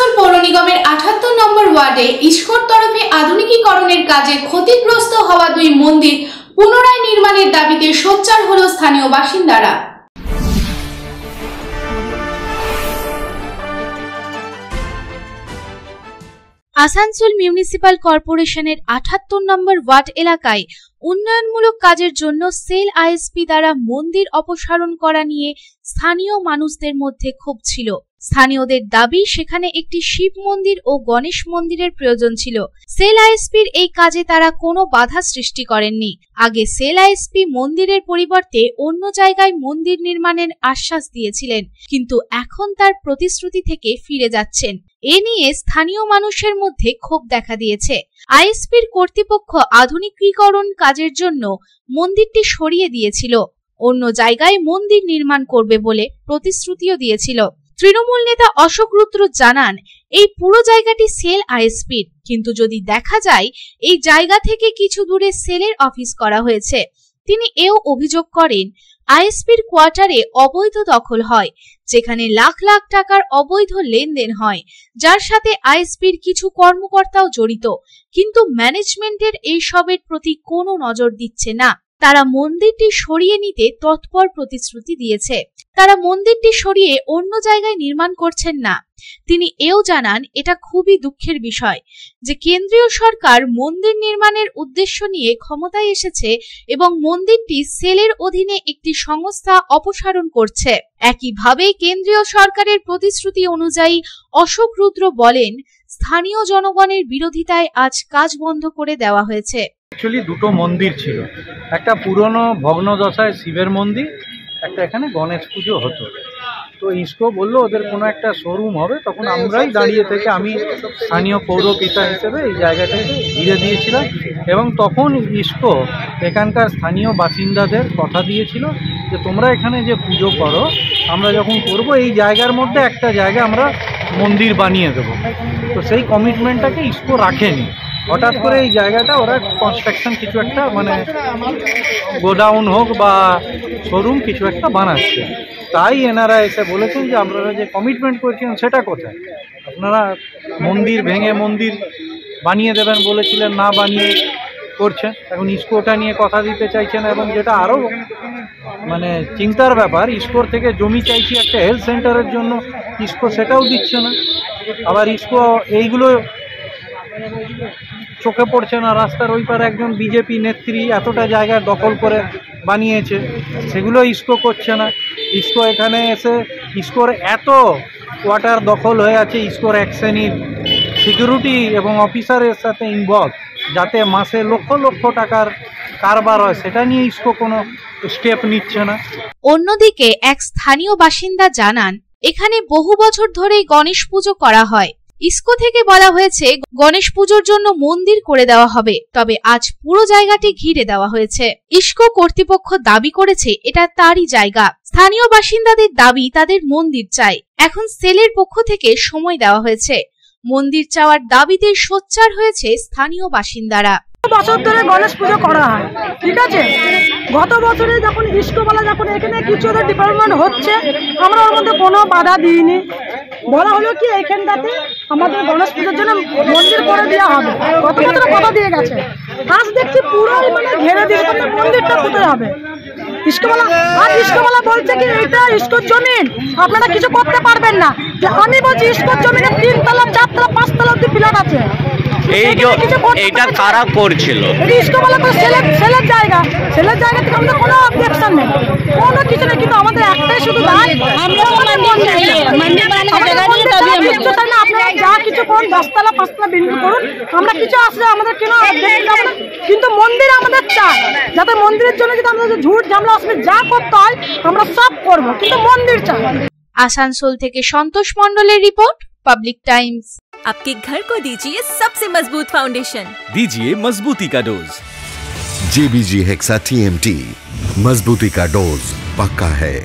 আসানসোল পৌর নিগমের ৭৮ নম্বর ওয়ার্ডে ইসকোর তরফে আধুনিকীকরণের কাজে ক্ষতিগ্রস্ত হওয়া দুই মন্দির পুনরায় নির্মাণের দাবিতে সোচ্চার হল স্থানীয় বাসিন্দারা। আসানসোল মিউনিসিপাল কর্পোরেশনের ৭৮ নম্বর ওয়ার্ড এলাকায় উন্নয়নমূলক কাজের জন্য সেল আইএসপি দ্বারা মন্দির অপসারণ করা নিয়ে স্থানীয় মানুষদের মধ্যে ক্ষোভ ছিল। স্থানীয়দের দাবি সেখানে একটি শিব মন্দির ও গণেশ মন্দিরের প্রয়োজন ছিল। সেল আইএসপির এই কাজে তারা কোনো বাধা সৃষ্টি করেননি। আগে সেল আইএসপি মন্দিরের পরিবর্তে অন্য জায়গায় মন্দির নির্মাণের আশ্বাস দিয়েছিলেন, কিন্তু এখন তার প্রতিশ্রুতি থেকে ফিরে যাচ্ছেন। এ নিয়ে স্থানীয় মানুষের মধ্যে ক্ষোভ দেখা দিয়েছে। আইএসপির কর্তৃপক্ষ আধুনিকীকরণ কাজের জন্য মন্দিরটি সরিয়ে দিয়েছিল, অন্য জায়গায় মন্দির নির্মাণ করবে বলে প্রতিশ্রুতিও দিয়েছিল। তৃণমূল নেতা অশোক রুদ্র জানান, এই পুরো জায়গাটি সেল আইএসপির, কিন্তু যদি দেখা যায় এই জায়গা থেকে কিছু দূরে সেলের অফিস করা হয়েছে। তিনি এও অভিযোগ করেন, আইএসপির কোয়ার্টারে অবৈধ দখল হয়, যেখানে লাখ লাখ টাকার অবৈধ লেনদেন হয়, যার সাথে আইএসপির কিছু কর্মকর্তাও জড়িত, কিন্তু ম্যানেজমেন্টের এই সবের প্রতি কোনো নজর দিচ্ছে না। তারা মন্দিরটি সরিয়ে নিতে তৎপর প্রতিশ্রুতি দিয়েছে, তারা মন্দিরটি সরিয়ে অন্য জায়গায় নির্মাণ করছেন না। তিনি এও জানান, এটা খুবই দুঃখের বিষয় যে কেন্দ্রীয় সরকার মন্দির নির্মাণের উদ্দেশ্য নিয়ে ক্ষমতায় এসেছে এবং মন্দিরটি সেলের অধীনে একটি সংস্থা অপসারণ করছে। একইভাবে কেন্দ্রীয় সরকারের প্রতিশ্রুতি অনুযায়ী অশোক রুদ্র বলেন, স্থানীয় জনগণের বিরোধিতায় আজ কাজ বন্ধ করে দেওয়া হয়েছে। অ্যাকচুয়ালি দুটো মন্দির ছিল, একটা পুরনো ভগ্নদশায় শিবের মন্দির, একটা এখানে গণেশ পুজো হতো। তো ইসকো বললো ওদের কোনো একটা শোরুম হবে, তখন আমরাই দাঁড়িয়ে থেকে আমি স্থানীয় পৌরপিতা হিসেবে এই জায়গাটাকে ঘিরে দিয়েছিলাম এবং তখন ইসকো এখানকার স্থানীয় বাসিন্দাদের কথা দিয়েছিল যে তোমরা এখানে যে পুজো করো, আমরা যখন করব এই জায়গার মধ্যে একটা জায়গা আমরা মন্দির বানিয়ে দেবো। তো সেই কমিটমেন্টটাকে ইসকো রাখেনি। হঠাৎ করে এই জায়গাটা ওরা কনস্ট্রাকশন কিছু একটা মানে গোডাউন হোক বা শোরুম কিছু একটা বানাচ্ছে, তাই এনারা এসে বলেছেন যে আপনারা যে কমিটমেন্ট করেছিলেন সেটা কোথায়? আপনারা মন্দির ভেঙে মন্দির বানিয়ে দেবেন বলেছিলেন, না বানিয়ে করছেন। এখন ইসকো ওটা নিয়ে কথা দিতে চাইছেন এবং যেটা আরও মানে চিন্তার ব্যাপার, ইসকোর থেকে জমি চাইছি একটা হেলথ সেন্টারের জন্য, ইসকো সেটাও দিচ্ছে না। আবার ইসকো এইগুলো চোখে পড়ছে না, রাস্তার ওই পারে একজন বিজেপি নেত্রী এতটা জায়গা দখল করে বানিয়েছে, সেগুলো ইসকো করছে না। ইসকো এখানে এসে ইসকোর এত কোয়ার্টার দখল হয়ে আছে, ইসকোর এক শ্রেণীর সিকিউরিটি এবং অফিসারের সাথে ইনভলভ, যাতে মাসে লক্ষ লক্ষ টাকার কারবার হয়, সেটা নিয়ে ইসকো কোনো স্টেপ নিচ্ছে না। অন্যদিকে এক স্থানীয় বাসিন্দা জানান, এখানে বহু বছর ধরেই গণেশ পুজো করা হয়। ইসকো থেকে বলা হয়েছে গণেশ পুজোর জন্য মন্দির করে দেওয়া হবে, তবে আজ পুরো জায়গাটি ঘিরে দেওয়া হয়েছে। ইসকো কর্তৃপক্ষ দাবি করেছে এটা তারই জায়গা। স্থানীয় বাসিন্দাদের দাবি তাদের মন্দির চাই। এখন সেলের পক্ষ থেকে সময় দেওয়া হয়েছে। মন্দির চাওয়ার দাবিতে সোচ্চার হয়েছে স্থানীয় বাসিন্দারা। বছর ধরে গণেশ পুজো করা হয়, ঠিক আছে। গত বছরে যখন ইসকোওয়ালা যখন এখানে কিছু ওদের ডিপার্টমেন্ট হচ্ছে, আমরা ওর মধ্যে কোনো বাধা দিইনি। বলা হলো কি এখানটাতে আমাদের গণেশ পুজোর জন্য মন্দির করে দেওয়া হবে, গত বছর কথা দিয়ে গেছে। আজ দেখছি পুরোই মানে ঘেরে দিয়ে মন্দিরটা কোথায় হবে। ইসকোওয়ালা বলছে কি এটা ইসকোর জমিন, আপনারা কিছু করতে পারবেন না। যে আমি বলছি ইসকোর জমিনে 3 তলা 4 তলা 5 তলা অব্দি প্লট আছে। এইটা কারা করছিল? ইসকোওয়ালা তো সেলের জায়গা থেকে আমাদের কোনো অবজেকশন নেই, কোনো কিছু নেই, কিন্তু আমাদের একটাই শুধু আপনারা যা কিছু করুন, 10 তলা 5 তলা বিল্ডিং করুন, আমরা কিছু আসলে আমাদের কেন, কিন্তু মন্দির আমাদের চাই, যাতে মন্দিরের জন্য যদি আমাদের ঝুট ঝামেলা আসবে যা করতে হয় আমরা সব করব, কিন্তু মন্দির চাই। আসানসোল থেকে সন্তোষ মণ্ডলের রিपोर्ट, पब्लिक टाइम्स। आपके घर को दीजिए सबसे मजबूत फाउंडेशन, दीजिए मजबूती का डोज। JBG हेक्सा TMT, मजबूती का डोज पक्का है।